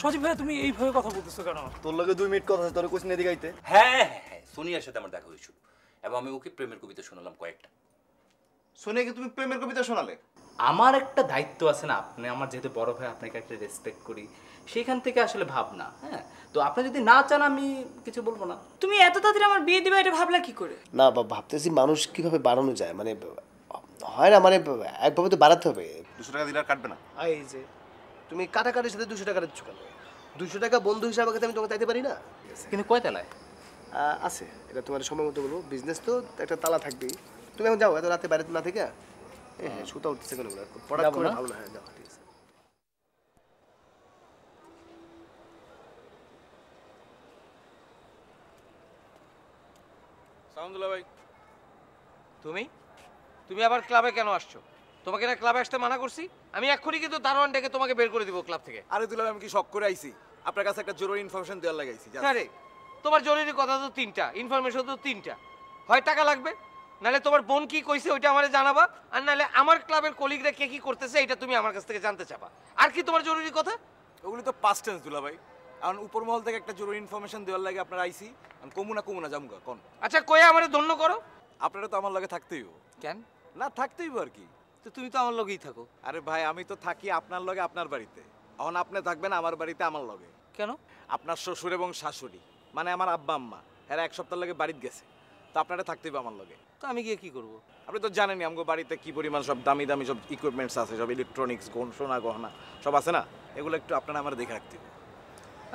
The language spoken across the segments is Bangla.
সজীব ভাই তুমি এইভাবে কথা বলতেছো কেন? তোর লগে 2 মিনিট কথা আছে, তোর কোচিং এদিকে আইতে। হ্যাঁ, সোনিয়ার সাথে আমার দেখা হয়েছিল এবং আমি ওকে প্রেমের কবিতা শোনালাম কয়েকটা। সোনিয়াকে তুমি প্রেমের কবিতা শোনালে? আমার একটা দায়িত্ব আছে না, আপনি আমার যেহেতু বড় ভাই, আপনাকে একটা রেসপেক্ট করি, সেইখান থেকে আসলে ভাবনা। হ্যাঁ, তো আপনি যদি না চান আমি কিছু বলবো না। তুমি এত তাড়াতাড়ি আমার বিয়ে দিবা এটা ভাবলা কি করে? না ভাবতেছি মানুষ কিভাবে বাড়ানো যায়, মানে হয় না, মানে একভাবে তো বাড়াতে হবে। 200 টাকা দিলে আর কাটবে না। এই যে তুমি কাটাকাটির সাথে 200 টাকা দিচ্ছ কেন? 200 টাকা বন্ধু হিসাবে আমি তোমাকে চাইতে পারি না? কিন্তু কয় তালায়? আছে, এটা তোমার সময় মতো বলবো। বিজনেস তো একটা তালা থাকবেই। তুমি এখন যাও, এত রাতে বাইরে না থেকে। হ্যাঁ, সুতা উঠতেছে কেন? প্রোডাক্ট করে ভালো না। হ্যাঁ, যাও, ঠিক আছে। সাউন্ডুল্লাহ ভাই, তুমি আবার ক্লাবে কেন আসছো? তোমাকে না ক্লাবে আসতে মানা করছি? আমি এক্ষুনি কিন্তু দারোয়ান ডেকে তোমাকে বের করে দিব ক্লাব থেকে। আরে দুলাভাই, আমি কি শক করে আইছি? আপনার কাছে একটা জরুরি ইনফরমেশন দেওয়ার লাগাইছি। আরে তোমার জরুরি কথা তো তিনটা, ইনফরমেশন তো তিনটা। হয় টাকা লাগবে, নাহলে তোমার বোন কি কইছে ওইটা আমারে জানাবা, আর নাহলে আমার ক্লাবের কলিগরা কে কি করতেছে এটা তুমি আমার কাছ থেকে জানতে চাবা। আর কি তোমার জরুরি কথা? ওগুলো তো পাস্ট টেন্স দুলাভাই। এখন উপর মহল থেকে একটা জরুরি ইনফরমেশন দেওয়ার লাগে আপনার আইছি। আমি কমুনা জামুকা কোন? আচ্ছা কয়ে আমারে ধন্য করো। আপনারা তো আমার লগে থাকতেই হইব। কেন না থাকতেই হইব আর কি। তো তুমি তো আমার লগেই থাকো। আরে ভাই, আমি তো থাকি আপনার লগে আপনার বাড়িতে, এখন আপনি থাকবেন আমার বাড়িতে আমার লগে। কেন? আপনার শ্বশুর এবং শাশুড়ি মানে আমার আব্বা আম্মা এরা 1 সপ্তাহ লাগে বাড়িতে গেছে, তো আপনারা থাকতেই হবে আমার লগে। তো আমি গিয়ে কি করব? আপনি তো জানেনই আমার বাড়িতে কি পরিমাণ সব দামি দামি সব ইকুইপমেন্টস আছে, সব ইলেকট্রনিক্স, সোনা গহনা সব আছে না, এগুলো একটু আপনারা আমার দেখে রাখতে হবে।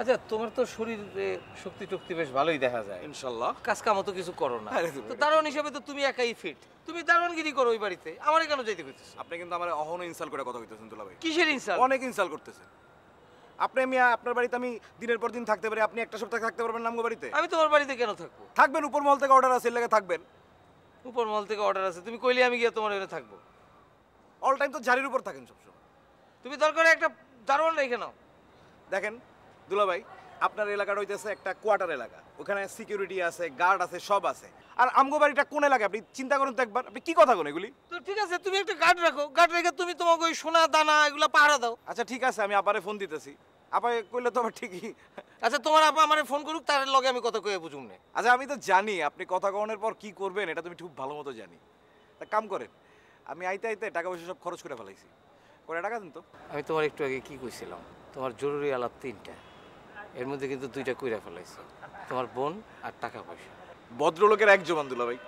আচ্ছা তোমার তো শরীরে শক্তি টক্তি বেশ ভালোই দেখা যায়। ইনশাল্লাহ। কাজ কামও তো কিছু করো না। তো দারোয়ান হিসেবে তো তুমি একাই ফিট। তুমি দারোয়ানগিরি করো ওই বাড়িতে, আমারে কেন যেতে কইতেছ? আপনি কিন্তু আমার অহনো ইনসাল্ট করে কথা কইতেছেন দুলাভাই। কিসের ইনসাল্ট? অনেক ইনসাল্ট করতেছেন আপনি। আমি আপনার বাড়িতে আমি দিনের পর দিন থাকতে পারি, আপনি একটা সপ্তাহ থাকতে পারবেন না আমার বাড়িতে? আমি তোমার বাড়িতে কেন থাকবো? থাকবেন, উপর মহল থেকে অর্ডার আছে, এর লাগে থাকবেন। উপর মহল থেকে অর্ডার আছে, তুমি কইলে আমি গিয়ে তোমার এখানে থাকবো? অল টাইম তো ঝাড়ির উপর থাকেন সবসময়। তুমি দরকারে একটা দারোয়ান রেখে নাও। দেখেন দুলাভাই, আপনার এলাকাটা হইতেছে একটা কোয়ার্টার এলাকা, ওখানে সিকিউরিটি আছে, গার্ড আছে, সব আছে। আর আমগো বাড়িটা কোন এলাকা আপনি চিন্তা করুন তো একবার। আপনি কি কথা কোন এগুলি? তো ঠিক আছে, তুমি একটা গার্ড রাখো, গার্ড রেখে তুমি তোমাকে ওই সোনা দানা এগুলো পাহারা দাও। আচ্ছা ঠিক আছে, আমি আপারে ফোন দিতেছি। আপা কইলে তো আবার ঠিকই। আচ্ছা তোমার আপা আমারে ফোন করুক, তার লগে আমি কথা কয়ে বুঝুম না। আচ্ছা আমি তো জানি আপনি কথা কওয়ানোর পর কি করবেন, এটা তুমি খুব ভালো মতো জানি। তা কাম করেন, আমি আইতে আইতে টাকা পয়সা সব খরচ করে ফেলাইছি। করে টাকা দিন তো। আমি তোমার একটু আগে কি কইছিলাম, তোমার জরুরি আলাপ 3টা, এর মধ্যে কিন্তু 2টা কইরা ফেলাইছো, তোমার বোন আর টাকা পয়সা। ভদ্রলোকের এক জবান দুলাভাই।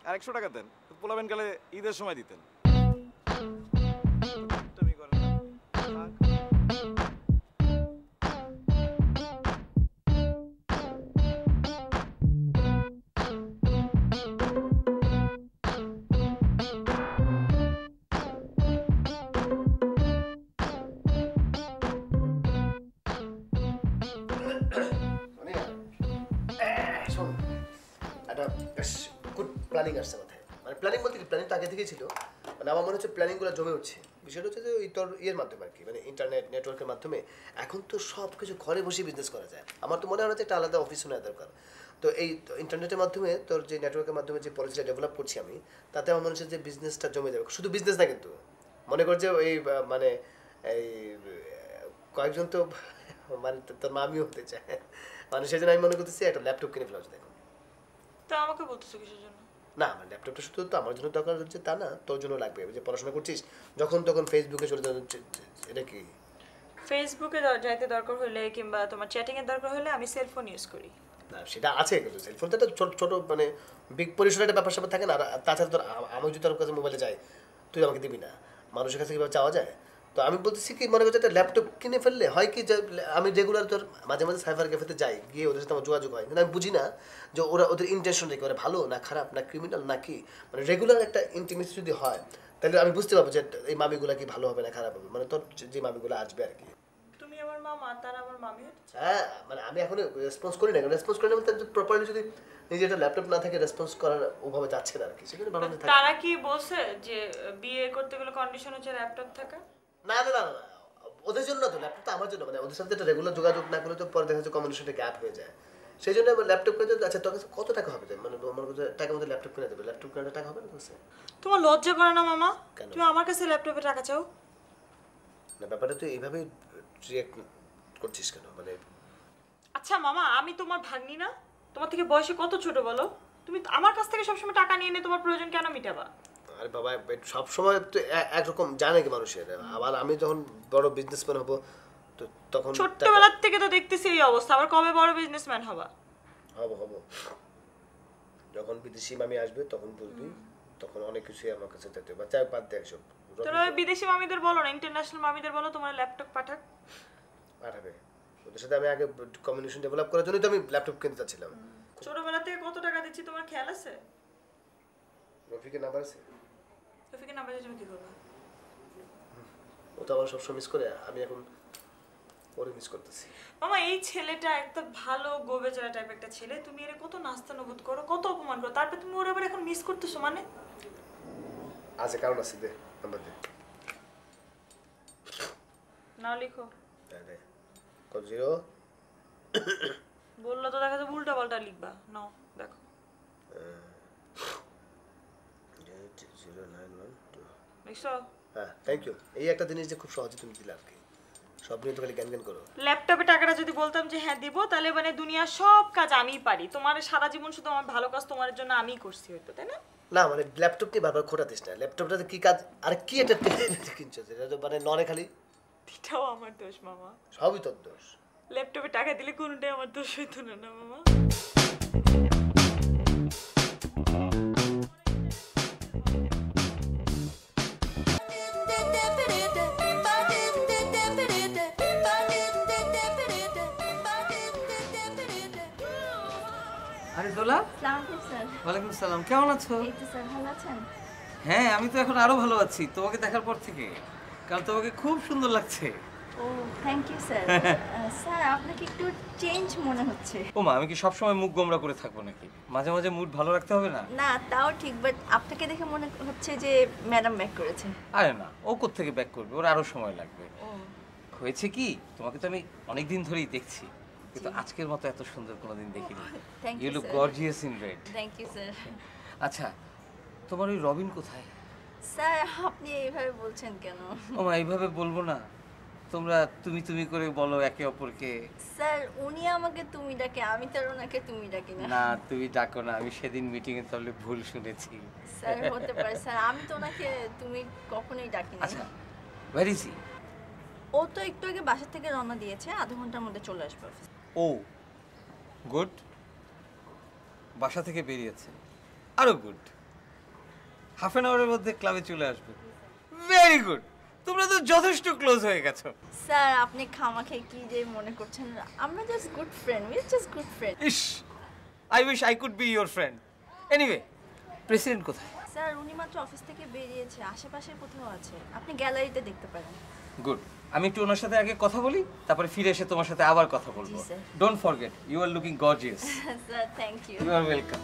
আর 100 টাকা দেন, পোলাবেন কালে ঈদের সময় দিতেন। গুড প্ল্যানিং আসছে মাথায়। মানে প্ল্যানিং বলতে কি, প্ল্যানিং তো আগে থেকেই ছিল। মানে আমার মনে হচ্ছে প্ল্যানিংগুলো জমে উঠছে। বিষয়টা হচ্ছে যে ওই তোর ইয়ের মাধ্যমে আর কি, মানে ইন্টারনেট নেটওয়ার্কের মাধ্যমে এখন তো সব কিছু ঘরে বসে বিজনেস করা যায়। আমার তো মনে হয় না যে একটা আলাদা অফিস নেওয়া দরকার। তো এই ইন্টারনেটের মাধ্যমে তোর যে নেটওয়ার্কের মাধ্যমে যে পলিসিটা ডেভেলপ করছি আমি, তাতে আমার মনে হচ্ছে যে বিজনেসটা জমে যাবে। শুধু বিজনেস না কিন্তু, মনে কর যে ওই মানে এই কয়েকজন তো মানে তোর মামিও হতে চায়, মানে সেই জন্য আমি মনে করতেছি একটা ল্যাপটপ কিনে ফেলা হচ্ছে। দেখো তা আমাকে বলতেছো কিসের জন্য? না, আমার ল্যাপটপটা শুধু তো আমার জন্য দরকার হচ্ছে তা না, তোর জন্য লাগবে। যে পড়াশোনা করছিস, যখন তখন ফেসবুকে চলে যাচ্ছে, এটা কি? ফেসবুকে যাইতে দরকার হলে কিংবা তোমার চ্যাটিং এর দরকার হলে আমি সেলফোন ইউজ করি। না সেটা আছে, কিন্তু সেলফোনটা তো ছোট ছোট মানে বিগ পরিসরে একটা ব্যাপার স্যাপার থাকে না। আর তাছাড়া তোর আমি যদি তোর কাছে মোবাইলে যাই, তুই আমাকে দিবি না, মানুষের কাছে কীভাবে চাওয়া যায়? তো আমি বলতেছি কি, মনে করছি একটা ল্যাপটপ কিনে ফেললে হয় কি, যে আমি রেগুলার তোর মাঝে মাঝে সাইবার ক্যাফেতে যাই, গিয়ে ওদের সাথে আমার যোগাযোগ হয়, কিন্তু আমি বুঝি না যে ওরা ওদের ইন্টেনশন রেখে ওরা ভালো না খারাপ না ক্রিমিনাল না কি। মানে রেগুলার একটা ইন্টিমেসি যদি হয়, তাহলে আমি বুঝতে পারবো যে এই মামিগুলো কি ভালো হবে না খারাপ হবে, মানে তোর যে মামিগুলো আসবে আর কি। তুমি আমার মামা, তারা আমার মামি হচ্ছে। হ্যাঁ, মানে আমি এখন রেসপন্স করি না, রেসপন্স করি না বলতে প্রপারলি যদি নিজে একটা ল্যাপটপ না থাকে রেসপন্স করার ওভাবে যাচ্ছে না আর কি। সেখানে ভালো থাকে। তারা কি বলছে যে বিয়ে করতে গেলে কন্ডিশন হচ্ছে ল্যাপটপ থাকা? না না না না, ওদের জন্য না তো, ল্যাপটপটা আমার জন্য। মানে ওদের সাথে একটা রেগুলার যোগাযোগ না করলে তো পরে দেখা যাচ্ছে কমিউনিকেশনে গ্যাপ হয়ে যায়। সেই জন্য ল্যাপটপ কিনে দেবে। আচ্ছা তোর কাছে কত টাকা হবে? মানে আমার কাছে টাকা মধ্যে ল্যাপটপ কিনে দেবে, ল্যাপটপ কেনার টাকা হবে না? তোমার লজ্জা করে না মামা? তুমি আমার কাছে ল্যাপটপে টাকা চাও? না ব্যাপারটা তুই এইভাবে রিয়াক্ট করছিস কেন মানে আচ্ছা মামা, আমি তোমার ভাগ্নি না? তোমার থেকে বয়সে কত ছোট বলো? তুমি আমার কাছ থেকে সবসময় টাকা নিয়ে নিয়ে তোমার প্রয়োজন কেন মিটাবা? আরে বাবা সব সময় তো একরকম জানে কি মানুষের, আবার আমি যখন বড় বিজনেসম্যান হব তো তখন ছোট্টবেলার থেকে তো দেখতেছি এই অবস্থা, আবার কবে বড় বিজনেসম্যান হবা? হব যখন বিদেশি মামি আসবে তখন বুঝবি, তখন অনেক কিছুই আমার কাছে দেখতে বা চাই বাদ দেখ সব তোরা ওই বিদেশি মামিদের বলো না, ইন্টারন্যাশনাল মামিদের বলো তোমার ল্যাপটপ পাঠাক। পাঠাবে ওদের সাথে আমি আগে কমিউনিকেশন ডেভেলপ করার জন্যই তো আমি ল্যাপটপ কিনতে চাচ্ছিলাম। ছোটবেলা থেকে কত টাকা দিচ্ছি তোমার খেয়াল আছে? রফিকের নাম্বার আছে? রফিকের নাম্বার দিয়ে তুমি কি করবা? ও তো আমার সবসময় মিস করে, আমি এখন ওরে মিস করতেছি। মামা এই ছেলেটা একটা ভালো গোবেচারা টাইপ একটা ছেলে, তুমি এর কত নাস্তানুবোধ করো, কত অপমান করো, তারপর তুমি ওর আবার এখন মিস করতেছো মানে? আছে কারণ আছে, দে নাম্বার দে। না লিখো। দে কত 0 বললো তো দেখা যাবে উল্টা পাল্টা লিখবা। নাও দেখো। 091 লিখছো? হ্যাঁ থ্যাংক ইউ। এই একটা জিনিস যে খুব সহজে তুমি দিলে আর কি, সব নিয়ে তো খালি জ্ঞান করো। ল্যাপটপে টাকাটা যদি বলতাম যে হ্যাঁ দিব, তাহলে মানে দুনিয়ার সব কাজ আমিই পারি, তোমার সারা জীবন শুধু আমার ভালো কাজ তোমার জন্য আমিই করছি হয়তো, তাই না? না মানে ল্যাপটপ নিয়ে বারবার খোটা দিস না, ল্যাপটপটাতে কি কাজ আর কি এটা কিনছো, এটা তো মানে নরে খালি এটাও আমার দোষ মামা, সবই তোর দোষ। ল্যাপটপে টাকা দিলে কোনটাই আমার দোষ হইতো না, না মামা? আরে দোলা, আসসালামু স্যার। ওয়ালাইকুম সালাম, কেমন আছো? এই তো স্যার, ভালো আছেন? হ্যাঁ, আমি তো এখন আরো ভালো আছি তোমাকে দেখার পর থেকে, কারণ তোমাকে খুব সুন্দর লাগছে। ও থ্যাংক ইউ স্যার। স্যার আপনাকে একটু চেঞ্জ মনে হচ্ছে। ও মা, আমি কি সবসময় মুখ গোমরা করে থাকবো নাকি? মাঝে মাঝে মুড ভালো রাখতে হবে না? না তাও ঠিক, বাট আপনাকে দেখে মনে হচ্ছে যে ম্যাডাম ব্যাক করেছে। আরে না, ও কোত্থেকে ব্যাক করবে, ওর আরো সময় লাগবে। ও হয়েছে কি, তোমাকে তো আমি অনেকদিন ধরেই দেখছি, কিন্তু আজকের মতো এত সুন্দর কোনোদিন দেখিনি। Thank you you look sir. Gorgeous in red. Thank you sir. আচ্ছা, তোমার ওই রবিন কোথায়? স্যার আপনি এইভাবে বলছেন কেন? ও মা, এইভাবে বলবো না, তোমরা তুমি তুমি করে বলো একে অপরকে। স্যার উনি আমাকে তুমি ডাকে, আমি তো আর ওনাকে তুমি ডাকি না। না তুমি ডাকো না, আমি সেদিন মিটিং এ তাহলে ভুল শুনেছি। স্যার হতে পারে স্যার, আমি তো ওনাকে তুমি কখনোই ডাকি না। আচ্ছা, ওয়্যার ইজ হি? ও তো একটু আগে বাসা থেকে রওনা দিয়েছে, আধা ঘন্টার মধ্যে চলে আসবে অফিসে। ও গুড, বাসা থেকে বেরিয়েছে, আরো গুড, হাফ অ্যান আওয়ারের মধ্যে ক্লাবে চলে আসবে। ভেরি গুড, তোমরা তো যথেষ্ট ক্লোজ হয়ে গেছো। স্যার আপনি খামাখে কি যে মনে করছেন, আমরা just good friend, we are just good friend. Is, I wish I could be your friend. Anyway, president কোথায়? স্যার উনি মাত্র অফিস থেকে বেরিয়েছে, আশেপাশে কোথাও আছে, আপনি গ্যালারিতে দেখতে পারেন। গুড, আমি একটু ওনার সাথে আগে কথা বলি, তারপরে ফিরে এসে তোমার সাথে আবার কথা বলবো। জি, sir. Don't forget, you are looking gorgeous. Sir thank you. You are welcome.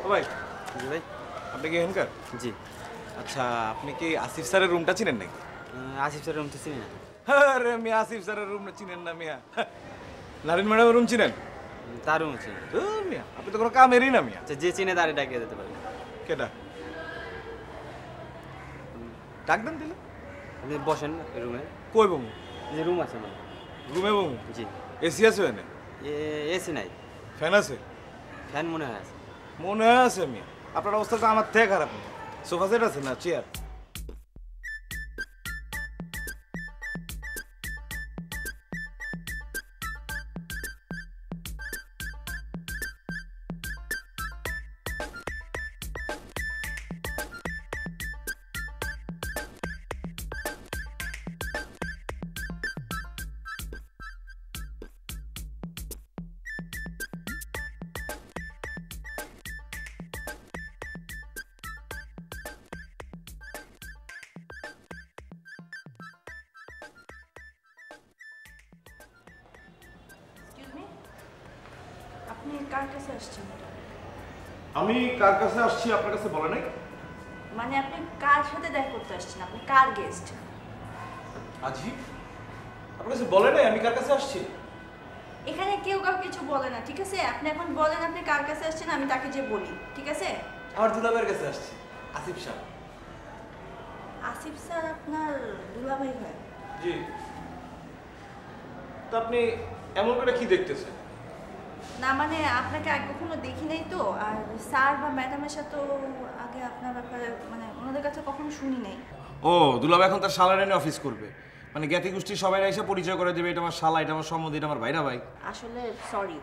ও ভাই, জি ভাই, আপনি কি এখানকার? জি। আচ্ছা, আপনি কি আসিফ স্যারের রুমটা চিনেন নাকি? আসিফ স্যারের রুম তো চিনি না। আরে মিয়া, আসিফ স্যারের রুম চিনেন না মিয়া? নারিন ম্যাডামের রুম চিনেন? তার রুম চিনি। ধুর মিয়া, আপনি তো কোনো কামেরই না মিয়া। আচ্ছা, যে চিনে তারে ডাকিয়ে দিতে পারে। কেডা? ডাক দেন দিলে। আপনি বসেন রুমে। কই বমু? যে রুম আছে মানে। রুমে বমু? জি। এসি আছে এনে? এসি নাই, ফ্যান আছে? ফ্যান মনে হয় আছে। মনে হয় আছে মিয়া, আপনার অবস্থা তো আমার থেকে খারাপ না। সোফা সেট আছে না চেয়ার? আপনি কার কাছে আসছেন? আমি কার কাছে আসছি আপনার কাছে বলে নাই? মানে আপনি কার সাথে দেখা করতে আসছেন? আপনি কার গেস্ট? আজি আপনার কাছে বলে নাই আমি কার কাছে আসছি? এখানে কেউ কাউকে কিছু বলে না, ঠিক আছে? আপনি এখন বলেন আপনি কার কাছে আসছেন, আমি তাকে যে বলি, ঠিক আছে? আমার দুলাভাইয়ের কাছে আসছি, আসিফ সাহেব। আসিফ স্যার আপনার দুলাভাই হয়? জি। তো আপনি এমন করে কি দেখতেছেন? না মানে আপনাকে আগে কখনো দেখি নাই তো, আর স্যার বা ম্যাডামের সাথেও আগে আপনার ব্যাপারে মানে ওনাদের কাছে কখনো শুনি নাই। ও দুলাভাই এখন তার শালার এনে অফিস করবে, মানে জ্ঞাতি গোষ্ঠীর সবাই এসে পরিচয় করে দেবে, এটা আমার শালা, এটা আমার সম্বন্ধে, এটা আমার ভাইরা ভাই। আসলে সরি,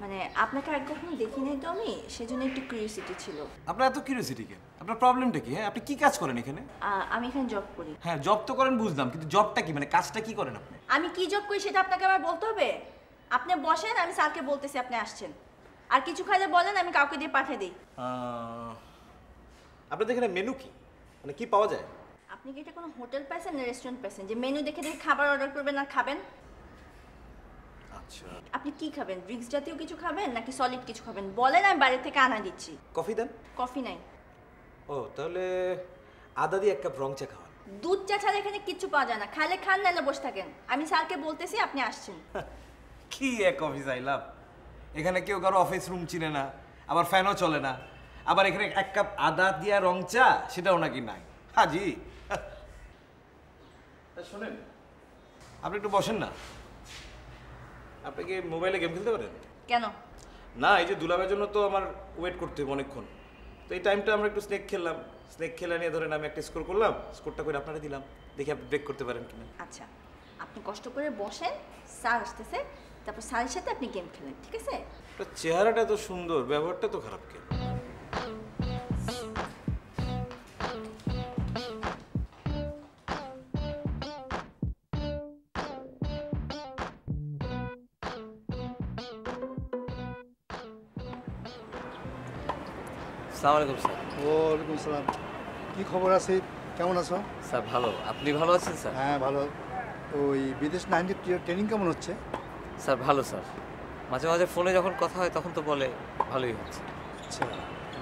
মানে আপনাকে আগে কখনো দেখি নাই তো আমি, সেজন্য একটু কিউরিওসিটি ছিল। আপনার এত কিউরিওসিটি কেন? আপনার প্রবলেমটা কি? হ্যাঁ, আপনি কি কাজ করেন এখানে? আমি এখানে জব করি। হ্যাঁ, জব তো করেন বুঝলাম, কিন্তু জবটা কি, মানে কাজটা কি করেন আপনি? আমি কি জব করি সেটা আপনাকে আবার বলতে হবে? আপনি বসেন, আমি স্যারকে বলতেছি আপনি আসছেন। আর কিছু খাইলে বলেন, আমি কাউকে দিয়ে পাঠিয়ে দিই। আপনাদের এখানে মেনু কি, মানে কি পাওয়া যায়? আপনি কি এটা কোনো হোটেল পাইছেন না রেস্টুরেন্ট পাইছেন যে মেনু দেখে দেখে খাবার অর্ডার করবেন আর খাবেন? আচ্ছা, আপনি কি খাবেন? ড্রিঙ্কস জাতীয় কিছু খাবেন নাকি সলিড কিছু খাবেন? বলেন, আমি বাইরে থেকে আনা দিচ্ছি। কফি দেন। কফি নাই। ও তাহলে আদা দিয়ে 1 কাপ রং চা খাওয়ান। দুধ চা ছাড়া এখানে কিচ্ছু পাওয়া যায় না, খাইলে খান নাহলে বসে থাকেন। আমি স্যারকে বলতেছি আপনি আসছেন। কি এক অফিস আইলাম, এখানে কেউ কারো অফিস রুম চিনে না, আবার ফ্যানও চলে না, আবার এখানে 1 কাপ আদা দিয়া রং চা, সেটাও নাকি নাই। হাজি শোনেন, আপনি একটু বসেন না। আপনি কি মোবাইলে গেম খেলতে পারেন? কেন? না, এই যে দুলাভাইয়ের জন্য তো আমার ওয়েট করতে হবে অনেকক্ষণ, তো এই টাইমটা আমরা একটু স্নেক খেললাম। স্নেক খেলা নিয়ে ধরেন আমি একটা স্কোর করলাম, স্কোরটা করে আপনারা দিলাম, দেখি আপনি ব্রেক করতে পারেন কিনা। আচ্ছা, আপনি কষ্ট করে বসেন, স্যার আসতেছে, তারপর স্যারের সাথে আপনি গেম খেলেন, ঠিক আছে? চেহারাটা তো সুন্দর, ব্যবহারটা তো খারাপ কেন? আসসালামু আলাইকুম স্যার। ওয়ালাইকুম সালাম। কি খবর আছে? কেমন আছো? স্যার ভালো, আপনি ভালো আছেন স্যার? হ্যাঁ ভালো। ওই বিদেশ 90 ট্রেনিং কেমন হচ্ছে? স্যার ভালো স্যার, মাঝে মাঝে ফোনে যখন কথা হয় তখন তো বলে ভালোই হচ্ছে। আচ্ছা,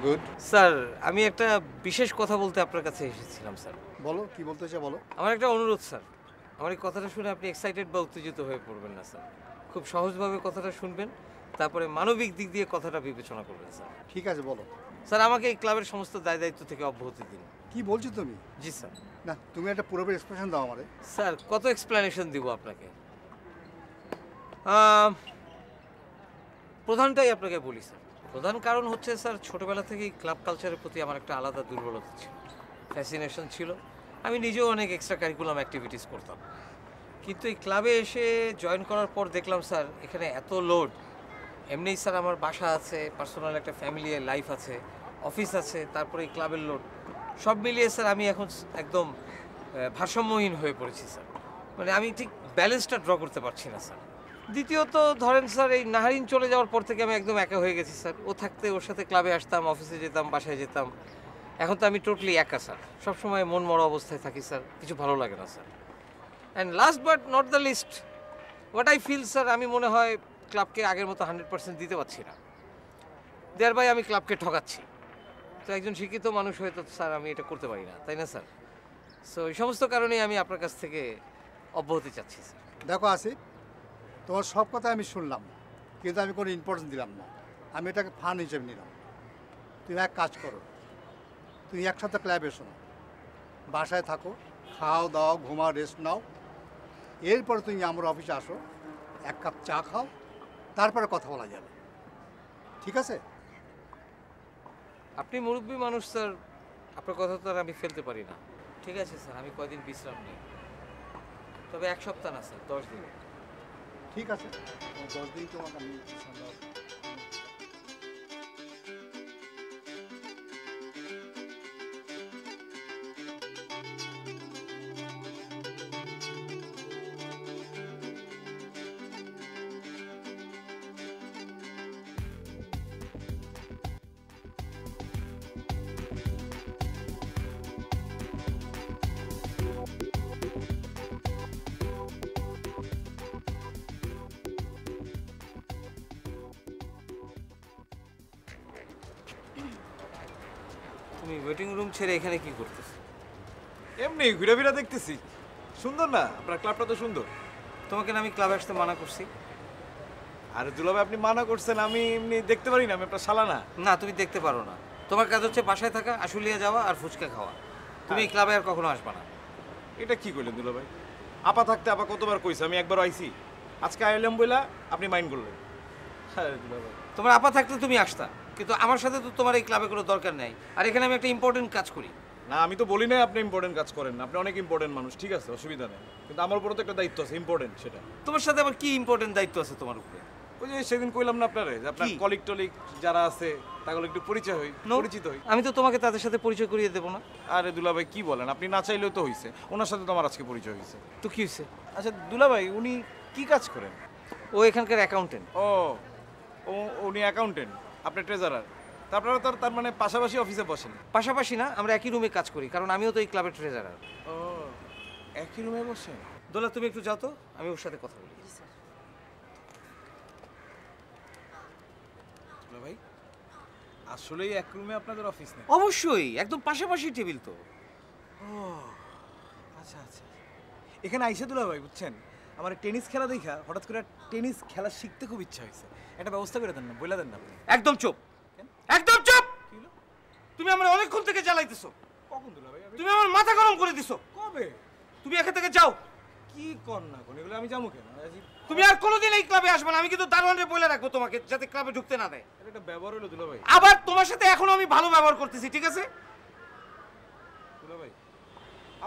গুড। স্যার আমি একটা বিশেষ কথা বলতে আপনার কাছে এসেছিলাম স্যার। বলো, কি বলতে চাও বলো। আমার একটা অনুরোধ স্যার, আমার এই কথাটা শুনে আপনি এক্সাইটেড বা উত্তেজিত হয়ে পড়বেন না স্যার। খুব সহজভাবে কথাটা শুনবেন, তারপরে মানবিক দিক দিয়ে কথাটা বিবেচনা করবেন স্যার। ঠিক আছে, বলো। স্যার আমাকে এই ক্লাবের সমস্ত দায় দায়িত্ব থেকে অব্যাহতি দিন। কি বলছো তুমি? জি স্যার। না, তুমি একটা পুরোপুরি এক্সপ্রেশন দাও আমারে। স্যার কত এক্সপ্লেনেশন দিব আপনাকে? প্রধানটাই আপনাকে বলি স্যার। প্রধান কারণ হচ্ছে স্যার, ছোটবেলা থেকেই ক্লাব কালচারের প্রতি আমার একটা আলাদা দুর্বলতা ছিল, ফ্যাসিনেশন ছিল। আমি নিজেও অনেক এক্সট্রা কারিকুলাম অ্যাক্টিভিটিস করতাম, কিন্তু এই ক্লাবে এসে জয়েন করার পর দেখলাম স্যার এখানে এত লোড। এমনিই স্যার আমার বাসা আছে, পার্সোনাল একটা ফ্যামিলি লাইফ আছে, অফিস আছে, তারপরে এই ক্লাবের লোড, সব মিলিয়ে স্যার আমি এখন একদম ভারসাম্যহীন হয়ে পড়েছি স্যার। মানে আমি ঠিক ব্যালেন্সটা ড্র করতে পারছি না স্যার। দ্বিতীয়ত ধরেন স্যার, এই নাহারিন চলে যাওয়ার পর থেকে আমি একদম একা হয়ে গেছি স্যার। ও থাকতে ওর সাথে ক্লাবে আসতাম, অফিসে যেতাম, বাসায় যেতাম। এখন তো আমি টোটালি একা স্যার, সবসময় মন মরা অবস্থায় থাকি স্যার, কিছু ভালো লাগে না sir. And last but not the least, what I feel sir, আমি মনে হয় ক্লাবকে আগের মতো 100% দিতে পারছি না। দেয়ার বাই আমি ক্লাবকে ঠকাচ্ছি। তো একজন শিক্ষিত মানুষ হয়ে তো স্যার আমি এটা করতে পারি না, তাই না স্যার? সো এই সমস্ত কারণেই আমি আপনার কাছ থেকে অব্যাহতি চাচ্ছি স্যার। দেখো আসিফ, তোমার সব কথা আমি শুনলাম, কিন্তু আমি কোনো ইম্পর্টেন্স দিলাম না। আমি এটাকে ফান হিসেবে নিলাম। তুমি এক কাজ করো, তুমি একসাথে ক্লাবে এসো না, বাসায় থাকো, খাও দাও, ঘুমাও, রেস্ট নাও। এরপরে তুমি আমার অফিসে আসো, 1 কাপ চা খাও, তারপরে কথা বলা যাবে, ঠিক আছে? আপনি মুরব্বী মানুষ স্যার, আপনার কথা তো আর আমি ফেলতে পারি না। ঠিক আছে স্যার, আমি কয়দিন বিশ্রাম নিই, তবে 1 সপ্তাহ না স্যার, 10 দিন। ঠিক আছে, 10 দিন তোমাকে আমি বিশ্রাম দাও। তুমি ওয়েটিং রুম ছেড়ে এখানে কি করতেছো? এমনি ঘুরে ফিরে দেখতেছি। সুন্দর না আপনার ক্লাবটা? তো সুন্দর। তোমাকে না আমি ক্লাবে আসতে মানা করছি? আরে দুলাভাই আপনি মানা করছেন, আমি এমনি দেখতে পারি না, আমি আপনার শালা না। না, তুমি দেখতে পারো না। তোমার কাজ হচ্ছে বাসায় থাকা, আশুলিয়া যাওয়া আর ফুচকা খাওয়া। তুমি এই ক্লাবে আর কখনো আসবে না। এটা কি করলেন দুলাভাই? আপা থাকতে আপা কতবার কইছে, আমি একবার আইছি, আজকে আইলাম বইলা আপনি মাইন্ড করলেন। হ্যাঁ দুলাভাই, তোমার আপা থাকতে তুমি আসতা, কিন্তু আমার সাথে তো তোমার এই ক্লাবে কোনো দরকার নেই। আর এখানে আমি একটা ইম্পর্টেন্ট কাজ করি। না আমি তো বলি না আপনি ইম্পর্টেন্ট কাজ করেন না, আপনি অনেক ইম্পর্টেন্ট মানুষ, ঠিক আছে, অসুবিধা নেই, কিন্তু আমার উপরও তো একটা দায়িত্ব আছে ইম্পর্টেন্ট। সেটা তোমার সাথে আবার কি ইম্পর্টেন্ট দায়িত্ব আছে তোমার উপরে? ওই যে সেদিন কইলাম না আপনারে যে আপনার কলিগ টলিগ যারা আছে তাগুলো একটু পরিচয় হই, পরিচিত হই। আমি তো তোমাকে তাদের সাথে পরিচয় করিয়ে দেবো না। আরে দুলাভাই কি বলেন, আপনি না চাইলেও তো হইছে, ওনার সাথে তো আমার আজকে পরিচয় হয়েছে। তো কি হয়েছে? আচ্ছা দুলাভাই উনি কি কাজ করেন? ও এখানকার অ্যাকাউন্টেন্ট। ও ও উনি অ্যাকাউন্টেন্ট, আপনি ট্রেজারার। তারপরে তার মানে পাশাপাশি অফিসে বসেন? পাশাপাশি না, আমরা একই রুমে কাজ করি, কারণ আমিও তো এই ক্লাবের ট্রেজারার। ও একই রুমে বসেন? দোলা তুমি একটু যাও তো, আমি ওর সাথে কথা বলি। ভাই আসলেই এক রুমে আপনাদের অফিস নেই? অবশ্যই, একদম পাশাপাশি টেবিল তো। ও আচ্ছা আচ্ছা। এখানে আইসা দুলাভাই বুঝছেন, আমার টেনিস খেলা দেখা হঠাৎ করে টেনিস খেলা শিখতে খুব ইচ্ছা হয়েছে, একটা ব্যবস্থা করে দেন না, বলে দেন না আপনি। একদম চুপ, একদম চুপ। তুমি আমার অনেকক্ষণ থেকে জ্বালাইতেছো। কখন দুলাভাই? তুমি আমার মাথা গরম করে দিছো। কবে? তুমি এখান থেকে যাও। কি কর না কোন এগুলো আমি যাবো কেন? তুমি আর কোনোদিন এই ক্লাবে আসবে না। আমি কিন্তু দারোয়ানরে বলে রাখবো তোমাকে, যাতে ক্লাবে ঢুকতে না দেয়। এটা একটা ব্যবহার হলো দুলাভাই। আবার তোমার সাথে এখনো আমি ভালো ব্যবহার করতেছি, ঠিক আছে? দুলাভাই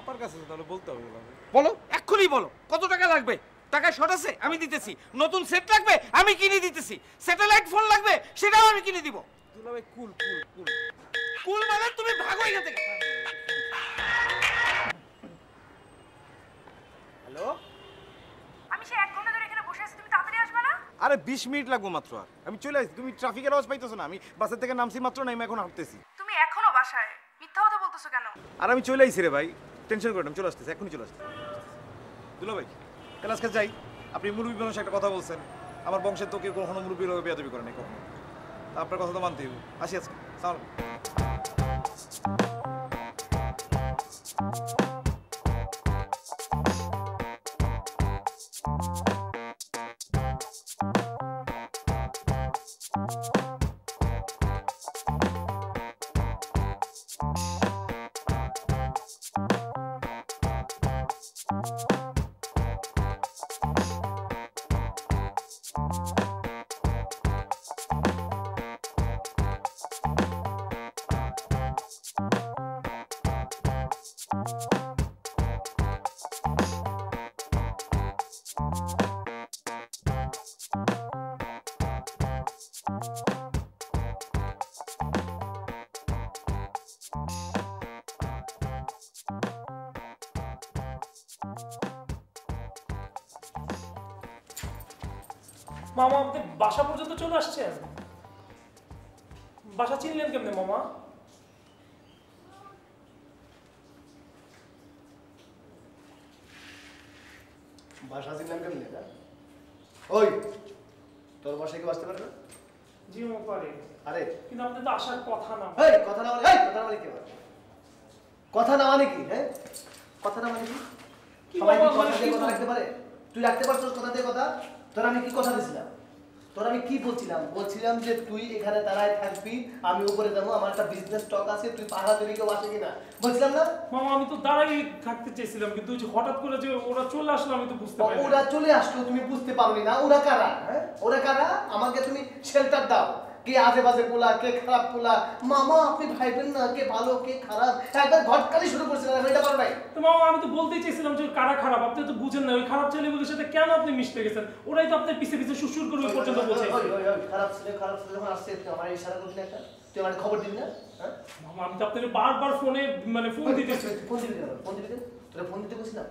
আপার কাছে তাহলে বলতে হবে। দুলাভাই বলো, এক্ষুনি বলো, কত টাকা লাগবে? টাকা শর্ট আছে, আমি দিতেছি। নতুন সেট লাগবে, আমি কিনে দিতেছি। স্যাটেলাইট ফোন লাগবে, সেটাও আমি কিনে দিব। দুলাভাই কুল কুল কুল কুল মানে তুমি ভাগো এখান থেকে। হ্যালো, আমি সে 1 ঘন্টা ধরে এখানে বসে আছি, তুমি তাড়াতাড়ি আসবে না? আরে 20 মিনিট লাগবে মাত্র, আর আমি চলে আসছি। তুমি ট্রাফিকের আওয়াজ পাইতেছো না? আমি বাসের থেকে নামছি মাত্র, না আমি এখন হাঁটতেছি। তুমি এখনো বাসায় মিথ্যা কথা বলতেছো কেন? আর আমি চলে আইছি রে ভাই, টেনশন করো না, আমি চলে আসতেছি, এখনই চলে আসতেছি। দুলাভাই কাল আজকে যাই। আপনি মুরব্বী মানুষ একটা কথা বলছেন, আমার বংশের তো কেউ কখনো মুরব্বীর লোক বেয়াদবি করে নাই কখনো, আপনার কথা তো মানতেই হবে। আসি আজকে, সালাম। মামা আপনি বাসা পর্যন্ত চলে আসছেন? বাসা চিনলেন কেমনে মামা? বাসা চিনলাম কেমনে? ওই তোর বাসায় কি আসতে পারে না? জি মামা পারে। আরে কিন্তু আপনি তো আসার কথা না। এই কথা না মানে, এই কথা না মানে কি? কথা না মানে কি? হ্যাঁ কথা না মানে কি? সবাই কি কথা দিয়ে কথা রাখতে পারে? তুই রাখতে পারছিস কথা দিয়ে কথা? তোর আমি কি কথা দিছিলাম? তোর আমি কি বলছিলাম? বলছিলাম যে তুই এখানে দাঁড়ায় থাকবি, আমি উপরে যাবো, আমার একটা বিজনেস স্টক আছে, তুই পাহাড়া দিবি, কেউ আসে কিনা, বলছিলাম না? মামা আমি তো দাঁড়াই থাকতে চেয়েছিলাম, কিন্তু ওই যে হঠাৎ করে যে ওরা চলে আসলো আমি তো বুঝতে পারি। ওরা চলে আসলো তুমি বুঝতে পারোনি না? ওরা কারা? হ্যাঁ ওরা কারা? আমাকে তুমি শেল্টার দাও। কে আজে বাজে পোলা, কে খারাপ পোলা, মামা আপনি ভাইবেন না কে ভালো কে খারাপ, একবার ঘটকালি শুরু করছিলেন, এটা পারো নাই? তো মামা আমি তো বলতেই চেয়েছিলাম যে কারা খারাপ, আপনি তো বুঝেন না। ওই খারাপ ছেলেগুলোর সাথে কেন আপনি মিশতে গেছেন? ওরাই তো আপনার পিছে পিছে সুসুর করে ওই পর্যন্ত পৌঁছে। খারাপ ছেলে যখন আসছে তুই আমার ইশারা করবি না? তুই আমার খবর দিবি না? হ্যাঁ মামা আমি তো আপনাকে বারবার ফোনে মানে ফোন দিতেছি। ফোন দিবি কেন? ফোন দিবি কেন? তোরা ফোন দিতে বলছি না?